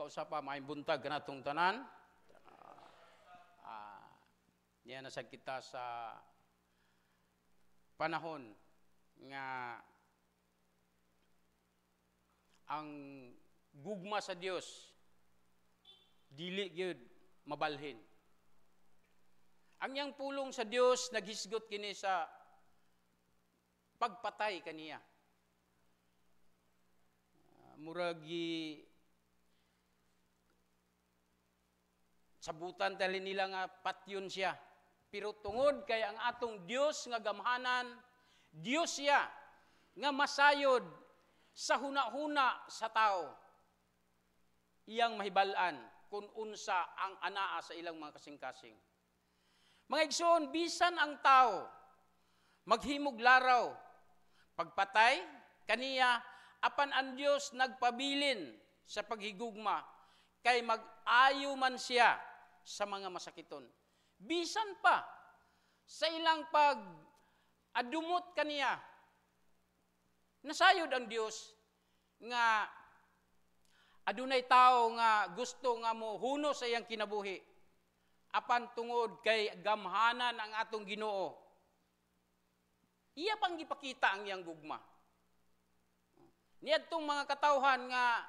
kausapa maayong buntag kanatong tanan. Niya nasag kita sa panahon nga ang gugma sa Dios dili gyud mabalhin. Ang yang pulong sa Dios naghisgot kini sa pagpatay kaniya. Muragi sabutan tali nila nga patyon siya. Pero tungod kay ang atong Dios nga gamhanan, Dios siya nga masayod sa huna-huna sa tao. Iyang mahibalan kung unsa ang anaa sa ilang mga kasing-kasing. Mga igsoon, bisan ang tao maghimog laraw, pagpatay kaniya, apan ang Dios nagpabilin sa paghigugma, kay mag-ayo man siya sa mga masakiton. Bisan pa sa ilang pag-adumot kaniya, nasayod ang Dios nga adunay tao nga gusto nga mo huno sa iyang kinabuhi, apan tungod kay gamhanan ang atong Ginoo, iya pang gipakita ang iyang gugma. Niadtong mga katawhan nga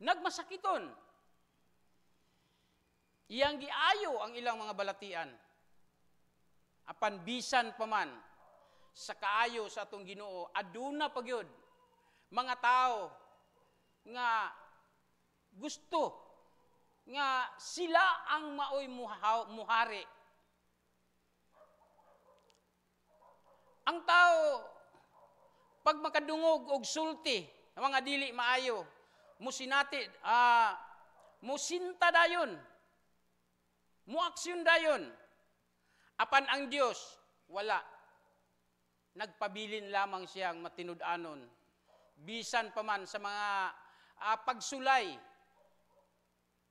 nagmasakiton, iyang giayo ang ilang mga balatian. Apan bisan pa man sa kaayo sa atong Ginoo, aduna pa gyud mga tao nga gusto nga sila ang maoy muhari. Ang tao pag makadungog og sulti mga dili maayo, musinati musinta dayon, muaksyon dayon. Apan ang Dios wala. Nagpabilin lamang siyang matinud-anon. Bisan pa man sa mga pagsulay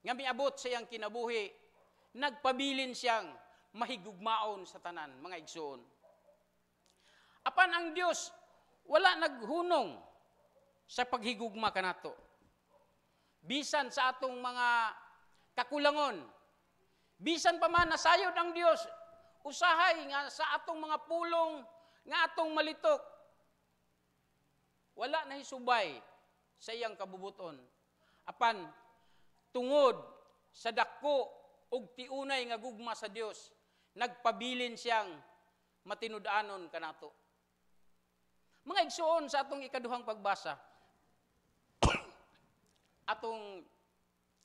nga miabot sa iyang kinabuhi, nagpabilin siyang mahigugmaon sa tanan, mga igsoon. Apan ang Dios wala naghunong sa paghigugma kanato. Bisan sa atong mga kakulangon, bisan pa man nasayod ang Dios, usahay nga sa atong mga pulong nga atong malitok, wala na hisubay sa iyang kabubuton. Apan tungod sa dako ug tiunay nga gugma sa Dios, nagpabilin siyang matinud-anon kanato. Mga igsoon, sa atong ikaduhang pagbasa, atong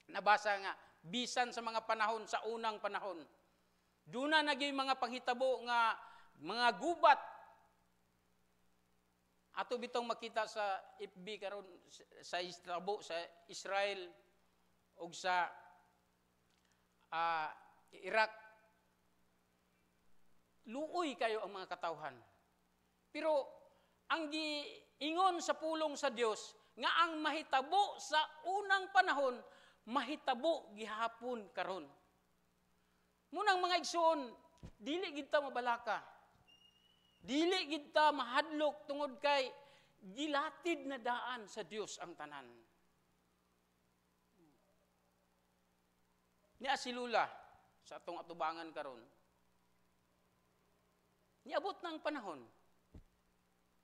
nabasa nga bisan sa mga panahon, sa unang panahon, duna naging mga panghitabo nga mga gubat. Ato bitong makita sa FB karon sa istabo sa Israel ug sa Iraq. Luoy kayo ang mga katawhan. Pero ang giingon sa pulong sa Dios nga ang mahitabo sa unang panahon, mahitabo gihapon karon. Munang mga igsoon, dili gid ta mabalaka. Dili gid ta mahadlok tungod kay gilatid na daan sa Dios ang tanan. Niya si Lula sa atong atubangan karon. Niabot ng panahon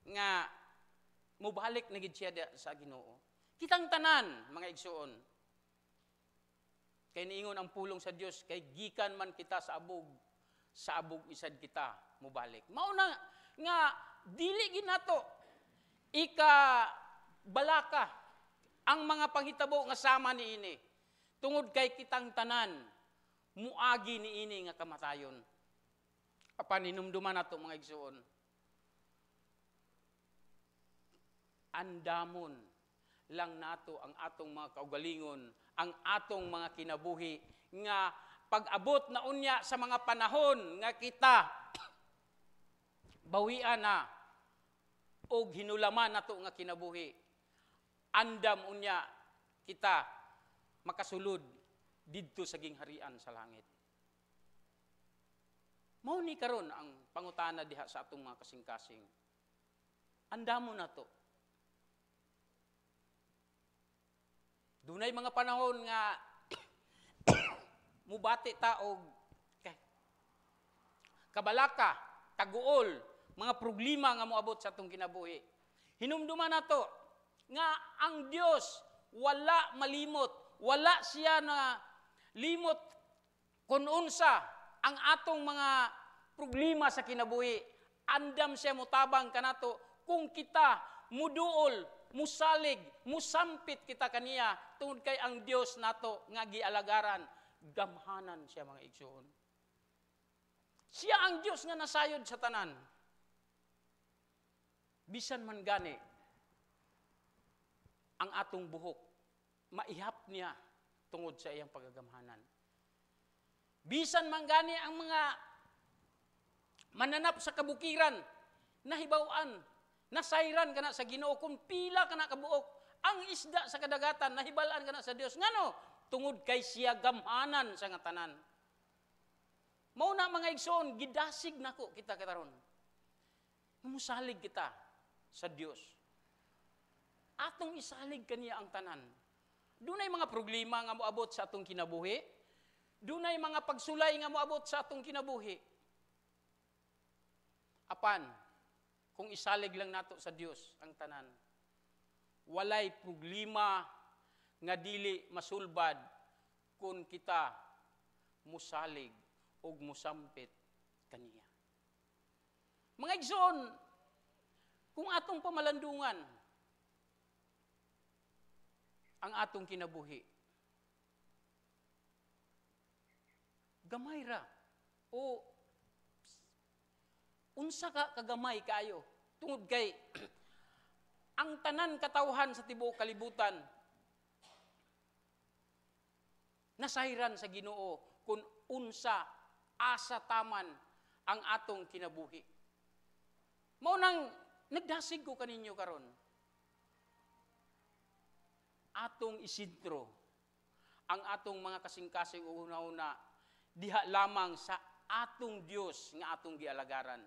nga mubalik na gid siya sa Ginoo. Kitang tanan, mga igsoon, kay niingon ang pulong sa Dios, kay gikan man kita sa abog isad kita mubalik. Mao na nga dili ginato balaka ang mga panghitabo nga sama niini. Tungod kay kitang tanan muagi niini nga kamatayon. Apan hinumduman nato, mga igsoon, andamon lang nato ang atong mga kaugalingon, ang atong mga kinabuhi, nga pag-abot na unya sa mga panahon nga kita bawian na o hinulaman nato nga kinabuhi, andam unya kita makasulod didto sa gingharian sa langit. Mao ni karon ang pangutana diha sa atong mga kasing-kasing. Andamon nato. Dunay mga panahon nga mubati ta og kabalaka, taguol, mga problema nga moabot sa atong kinabuhi. Hinumduman nato nga ang Dios wala malimot, wala siya na limot kun unsa ang atong mga problema sa kinabuhi. Andam siya mutabang kanato kung kita muduol, musalig, musampit kita kaniya tungod kay ang Dios nato nga gialagaran, gamhanan siya mga igsoon. Siya ang Dios nga nasayod sa tanan. Bisan man gani ang atong buhok, maihap niya tungod sa iyang pagagamhanan. Bisan man gani ang mga mananap sa kabukiran, nahibawan, nasayran kana sa Ginoo kung pila kana kabuok, ang isda sa kadagatan nahibalaan kana sa Dios. Ngano? Tungod kay siya gamhanan sa nga tanan. Mao na mga igsoon, gidasig nako kita karon. Musalig kita sa Dios. Atong isalig kaniya ang tanan. Dunay mga problema nga moabot sa atong kinabuhi. Dunay mga pagsulay nga moabot sa atong kinabuhi. Apan, kung isalig lang nato sa Dios ang tanan, walay problema nga dili masulbad kung kita musalig og musampit kaniya. Mga igsoon, kung atong pamalandungan ang atong kinabuhi, gamay ra o unsa ka kagamay kayo tungod kay ang tanan katawhan sa tibuok kalibutan nasayran sa Ginoo kung unsa asa taman ang atong kinabuhi. Mao nang nagdasig ko kaninyo karon. Atong isintro ang atong mga kasing-kasing una-una diha lamang sa atong Dios nga atong gialagaran.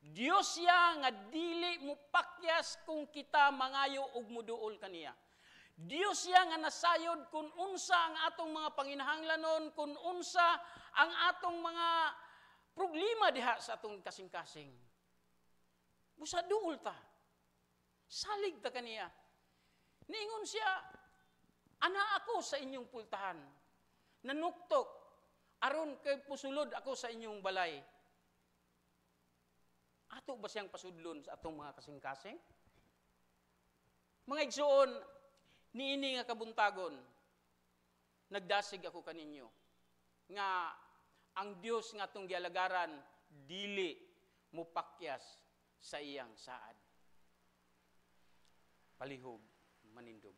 Dios siya nga dili mupakyas kung kita mangayo og muduol kaniya. Dios siya nga nasayod kung unsa ang atong mga panginahanglanon, kung unsa ang atong mga problema diha sa atong kasing-kasing. Busa duol ta. Salig ta kaniya. Niingon siya, ana ako sa inyong pultahan. Nanuktok, aron kay pusulod ako sa inyong balay. Ato ba siyang pasudlon sa atong mga kasing-kasing? Mga igsoon, niini nga kabuntagon, nagdasig ako kaninyo, nga ang Dios nga atong gialagaran, dili mupakyas sa iyang saad. Palihog, manindog.